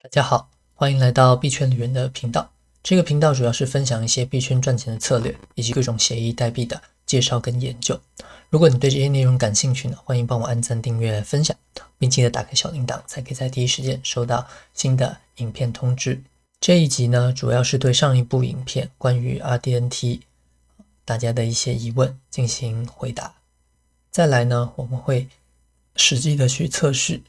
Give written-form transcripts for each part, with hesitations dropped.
大家好，欢迎来到币圈旅人的频道。这个频道主要是分享一些币圈赚钱的策略，以及各种协议代币的介绍跟研究。如果你对这些内容感兴趣呢，欢迎帮我按赞、订阅、分享，并记得打开小铃铛，才可以在第一时间收到新的影片通知。这一集呢，主要是对上一部影片关于 RDNT 大家的一些疑问进行回答。再来呢，我们会实际的去测试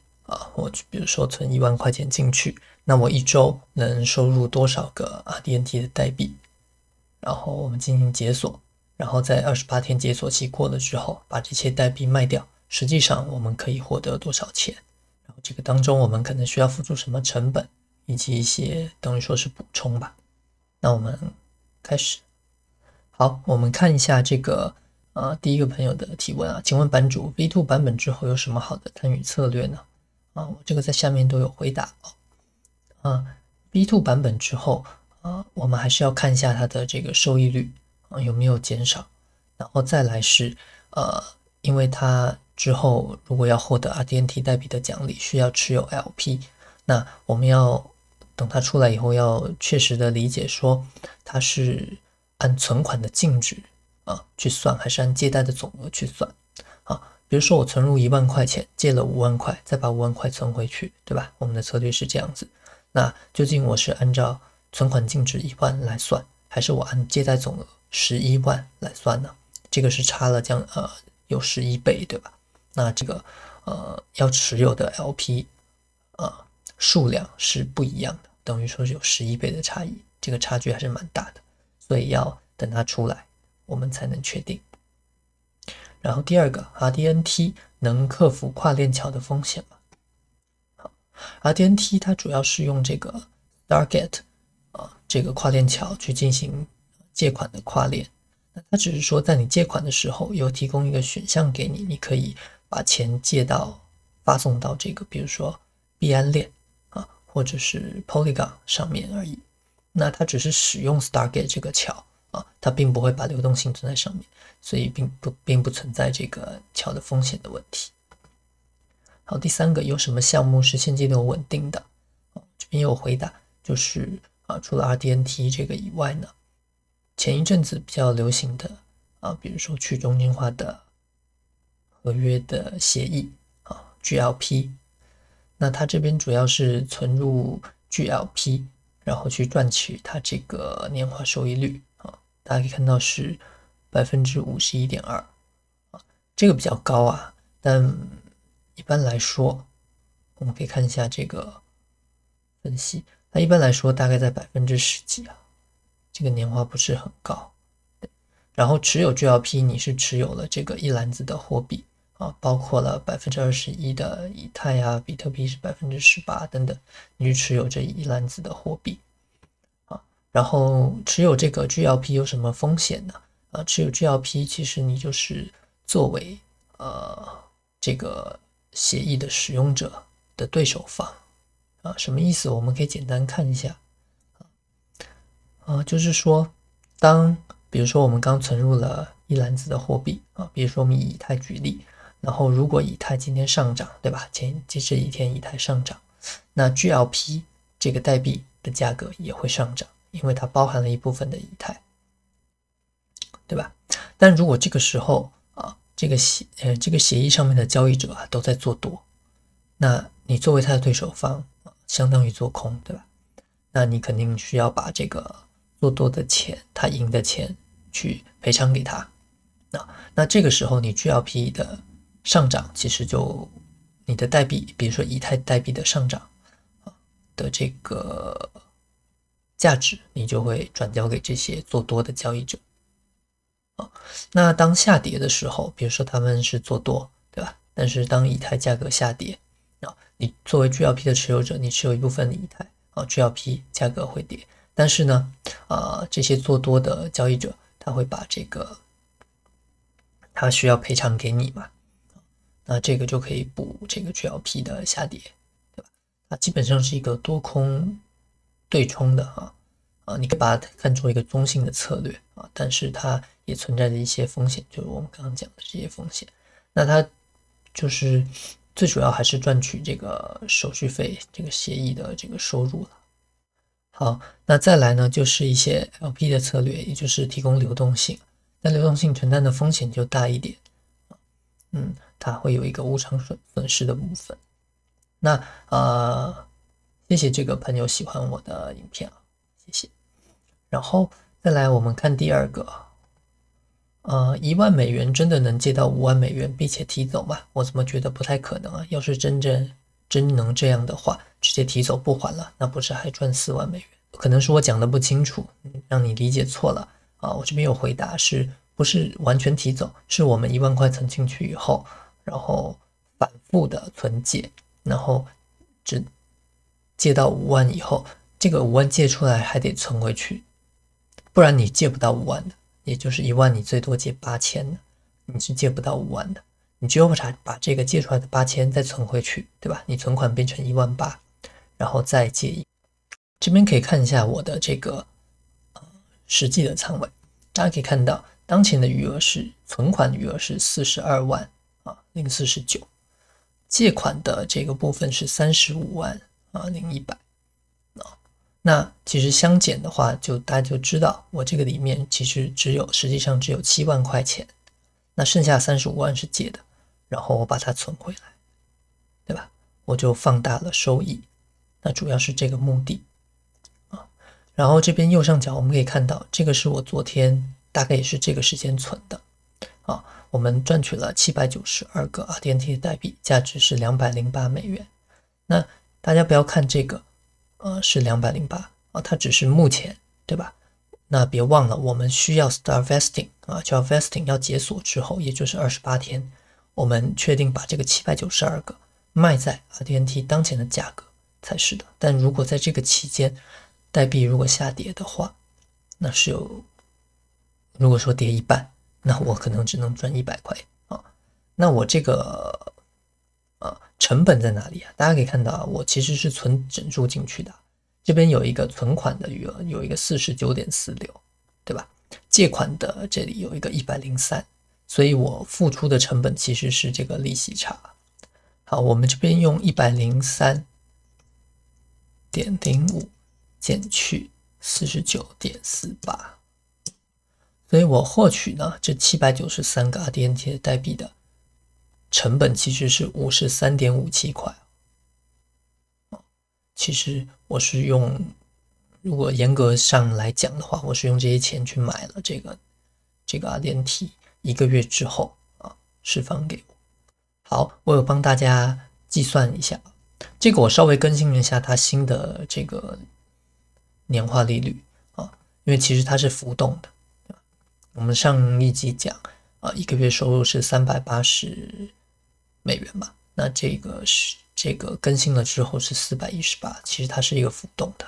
我比如说存1万块钱进去，那我一周能收入多少个 RDNT 的代币，然后我们进行解锁，然后在28天解锁期过了之后，把这些代币卖掉，实际上我们可以获得多少钱，然后这个当中我们可能需要付出什么成本，以及一些等于说是补充吧。那我们开始。好，我们看一下这个第一个朋友的提问啊，请问版主 V2 版本之后有什么好的参与策略呢？我这个在下面都有回答V2 版本之后我们还是要看一下它的这个收益率有没有减少，然后再来是因为它之后如果要获得 RDNT 代币的奖励需要持有 LP， 那我们要等它出来以后要确实的理解说它是按存款的净值去算，还是按借贷的总额去算比如说我存入1万块钱，借了5万块，再把5万块存回去，对吧？我们的策略是这样子。那究竟我是按照存款净值1万来算，还是我按借贷总额11万来算呢？这个是差了有11倍，对吧？那这个要持有的 LP 数量是不一样的，等于说是有11倍的差异，这个差距还是蛮大的，所以要等它出来，我们才能确定。然后第二个 RDNT 能克服跨链桥的风险吗？RDNT 它主要是用这个 Stargate 这个跨链桥去进行借款的跨链，那它只是说在你借款的时候有提供一个选项给你，你可以把钱发送到这个比如说币安链或者是 Polygon 上面而已。那它只是使用 Stargate 这个桥它并不会把流动性存在上面，所以并不存在这个桥的风险的问题。好，第三个，有什么项目是现金流稳定的？这边有回答，就是除了 RDNT 这个以外呢，前一阵子比较流行的比如说去中心化的合约的协议GLP， 那它这边主要是存入 GLP， 然后去赚取它这个年化收益率大家可以看到是 51.2%， 这个比较高但一般来说我们可以看一下这个分析，那一般来说大概在10%几这个年化不是很高。然后持有 GLP 你是持有了这个一篮子的货币包括了21%的以太比特币是18%等等，你是持有这一篮子的货币然后持有这个 GLP 有什么风险呢？持有 GLP 其实你就是作为这个协议的使用者的对手方什么意思？我们可以简单看一下就是说比如说我们刚存入了一篮子的货币比如说我们以以太举例，然后如果以太今天上涨，对吧？这一天以太上涨，那 GLP 这个代币的价格也会上涨，因为它包含了一部分的以太，对吧？但如果这个时候这个协议上面的交易者都在做多，那你作为他的对手方相当于做空，对吧？那你肯定需要把这个做多的钱，他赢的钱去赔偿给他那这个时候你 GLP 的上涨，其实就你的代币，比如说以太代币的上涨的这个价值，你就会转交给这些做多的交易者那当下跌的时候，比如说他们是做多，对吧？但是当以太价格下跌你作为 GLP 的持有者，你持有一部分的以太GLP 价格会跌，但是呢这些做多的交易者他会把这个他需要赔偿给你嘛，那这个就可以补这个 GLP 的下跌，对吧？它基本上是一个多空对冲的你可以把它看作一个中性的策略但是它也存在着一些风险，就是我们刚刚讲的这些风险。那它就是最主要还是赚取这个手续费这个协议的这个收入了。好，那再来呢，就是一些 LP 的策略，也就是提供流动性。那流动性承担的风险就大一点，它会有一个无偿损失的部分。那谢谢这个朋友喜欢我的影片啊，谢谢。然后再来我们看第二个，1万美元真的能借到5万美元并且提走吗？我怎么觉得不太可能啊？要是真能这样的话，直接提走不还了，那不是还赚4万美元？可能是我讲的不清楚，让你理解错了啊。我这边有回答，是不是完全提走？是我们1万块存进去以后，然后反复的存借，然后只借到5万以后，这个5万借出来还得存回去，不然你借不到5万的，也就是1万你最多借8000的，你是借不到5万的。你只有把这个借出来的8000再存回去，对吧？你存款变成18000，然后再借这边可以看一下我的这个实际的仓位，大家可以看到当前的余额是存款余额是42万049，借款的这个部分是35万0100。那其实相减的话，大家就知道我这个里面其实实际上只有7万块钱，那剩下35万是借的，然后我把它存回来，对吧？我就放大了收益，那主要是这个目的啊。然后这边右上角我们可以看到，这个是我昨天大概也是这个时间存的啊。我们赚取了792个RDNT 的代币，价值是208美元。那大家不要看这个是208啊，它只是目前，对吧？那别忘了我们需要 start vesting 啊，叫 vesting 要解锁之后，也就是28天，我们确定把这个792个卖在 RDNT 当前的价格才是的。但如果在这个期间代币如果下跌的话，那是如果说跌一半，那我可能只能赚100块啊。那我这个成本在哪里啊？大家可以看到我其实是存整数进去的，这边有一个存款的余额，有一个49.46，对吧？借款的这里有一个103，所以我付出的成本其实是这个利息差。好，我们这边用103.05减去49.48，所以我获取呢这793个 RDNT 的代币的成本其实是53.57块。其实我是如果严格上来讲的话，我是用这些钱去买了这个 RDNT， 1个月之后释放给我。好，我有帮大家计算一下，这个我稍微更新一下它新的这个年化利率因为其实它是浮动的。我们上一集讲1个月收入是380美元吧，那这个更新了之后是418，其实它是一个浮动的。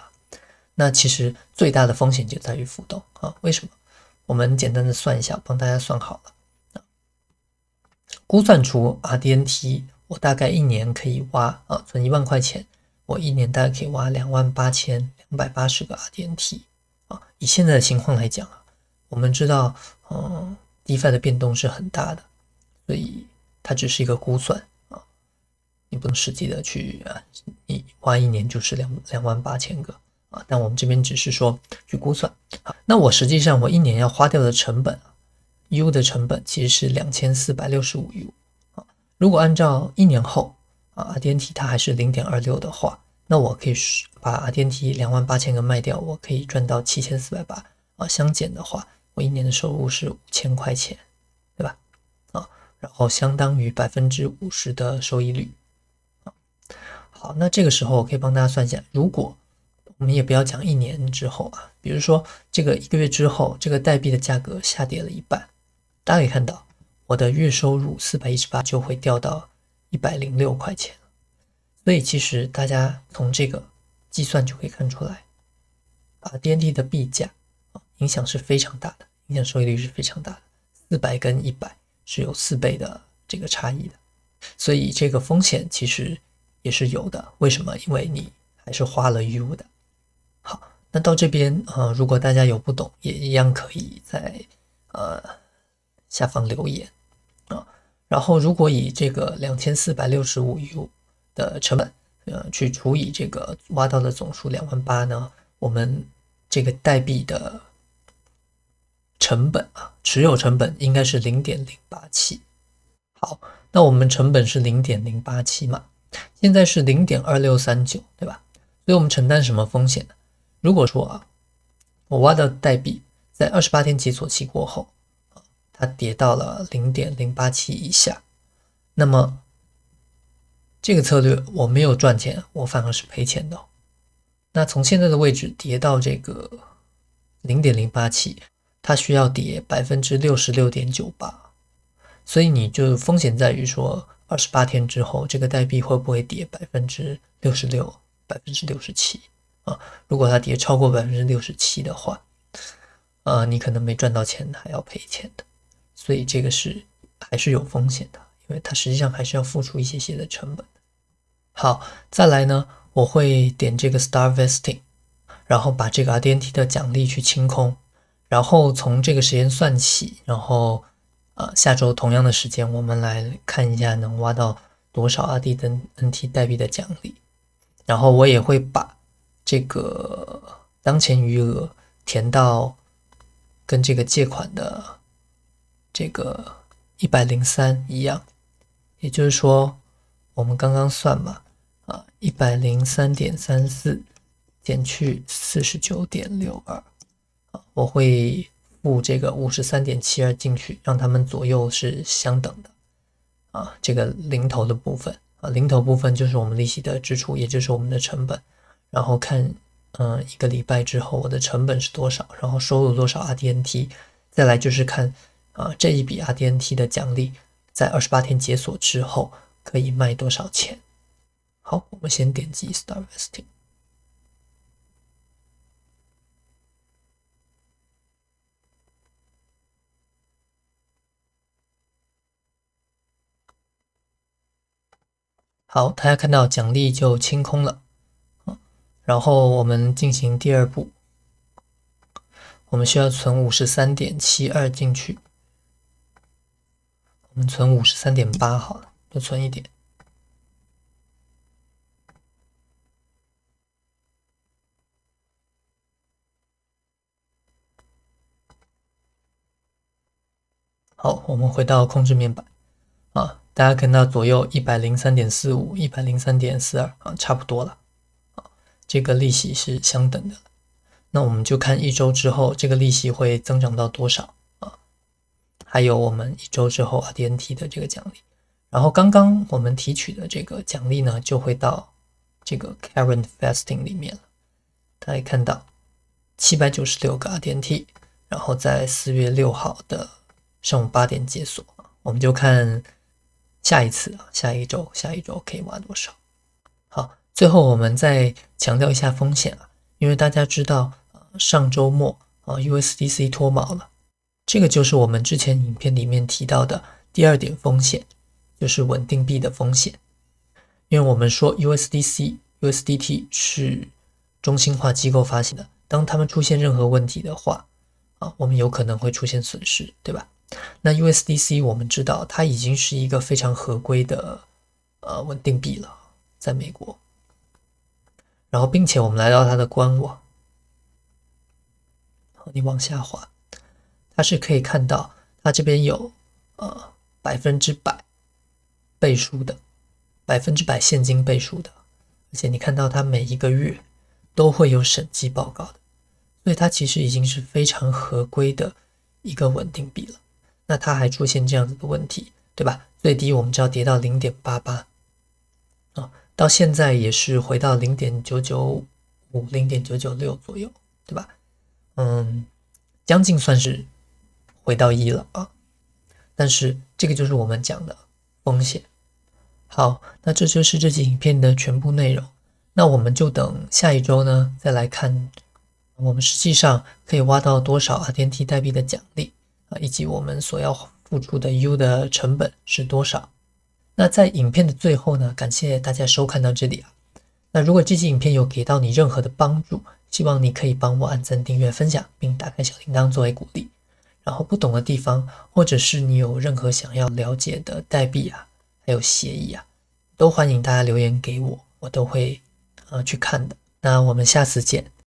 那其实最大的风险就在于浮动为什么？我们简单的算一下，帮大家算好了估算出 RDNT 我大概一年可以挖存1万块钱，我一年大概可以挖28280个 RDNT 以现在的情况来讲我们知道DeFi 的变动是很大的，所以它只是一个估算你不能实际的去你挖一年就是28000个但我们这边只是说去估算。那我实际上我一年要花掉的成本U 的成本其实是2465 U如果按照一年后RDNT 它还是 0.26 的话，那我可以把 RDNT 28000个卖掉，我可以赚到7480相减的话，我一年的收入是5000块钱，对吧然后相当于 50% 的收益率好，那这个时候我可以帮大家算一下，如果我们也不要讲一年之后比如说这个1个月之后，这个代币的价格下跌了一半，大家可以看到我的月收入418就会掉到106块钱。所以其实大家从这个计算就可以看出来RDNT 的币价影响是非常大的，影响收益率是非常大的，400跟100是有4倍的这个差异的，所以这个风险其实也是有的。为什么？因为你还是花了 U 的。好，那到这边如果大家有不懂，也一样可以在下方留言然后如果以这个2465U 的成本，去除以这个挖到的总数28000呢，我们这个代币的成本啊，持有成本应该是0.087。好，那我们成本是0.087嘛，现在是0.2639，对吧？所以我们承担什么风险呢？如果说啊，我挖到代币在28天解锁期过后，它跌到了0.087以下，那么这个策略我没有赚钱，我反而是赔钱的哦。那从现在的位置跌到这个0.087，它需要跌66.98%，所以你就风险在于说28天之后这个代币会不会跌66%、67%啊？如果它跌超过67%的话，你可能没赚到钱，还要赔钱的。所以这个还是有风险的，因为它实际上还是要付出一些的成本。好，再来呢，我会点这个 Start Vesting， 然后把这个 RDNT 的奖励去清空，然后从这个时间算起，然后下周同样的时间，我们来看一下能挖到多少 RDNT 代币的奖励。然后我也会把这个当前余额填到跟这个借款的这个103一样，也就是说我们刚刚算嘛，103.34减去49.62，我会付这个53.72进去，让它们左右是相等的这个零头的部分零头部分就是我们利息的支出，也就是我们的成本，然后看一个礼拜之后我的成本是多少，然后收入多少 RDNT， 再来就是看这一笔 RDNT 的奖励在28天解锁之后可以卖多少钱。好，我们先点击 Start Vesting。好，大家看到奖励就清空了，然后我们进行第二步，我们需要存53.72进去，我们存53.8好了，多存一点。好，我们回到控制面板大家看到左右103.45、103.42差不多了这个利息是相等的。那我们就看一周之后这个利息会增长到多少还有我们一周之后 RDNT 的这个奖励。然后刚刚我们提取的这个奖励呢，就会到这个 Current Vesting 里面了。大家看到796个 RDNT， 然后在4月6号的上午8点解锁，我们就看下一次下一周可以挖多少。好，最后我们再强调一下风险因为大家知道上周末USDC 脱锚了，这个就是我们之前影片里面提到的第二点风险，就是稳定币的风险。因为我们说 USDT 是中心化机构发行的，当他们出现任何问题的话我们有可能会出现损失，对吧？那 USDC 我们知道它已经是一个非常合规的稳定币了，在美国。然后并且我们来到它的官网，你往下滑，它是可以看到它这边有100%背书的，100%现金背书的，而且你看到它每一个月都会有审计报告的，所以它其实已经是非常合规的一个稳定币了。那它还出现这样子的问题，对吧？最低我们知道跌到 0.88 到现在也是回到 0.995 0.996 左右，对吧？将近算是回到1了但是这个就是我们讲的风险。好，那这就是这期影片的全部内容。那我们就等下一周呢再来看我们实际上可以挖到多少 RDNT 代币的奖励以及我们所要付出的 U 的成本是多少。那在影片的最后呢，感谢大家收看到这里那如果这期影片有给到你任何的帮助，希望你可以帮我按赞、订阅、分享，并打开小铃铛作为鼓励。然后不懂的地方，或者是你有任何想要了解的代币啊，还有协议啊，都欢迎大家留言给我，我都会去看的。那我们下次见。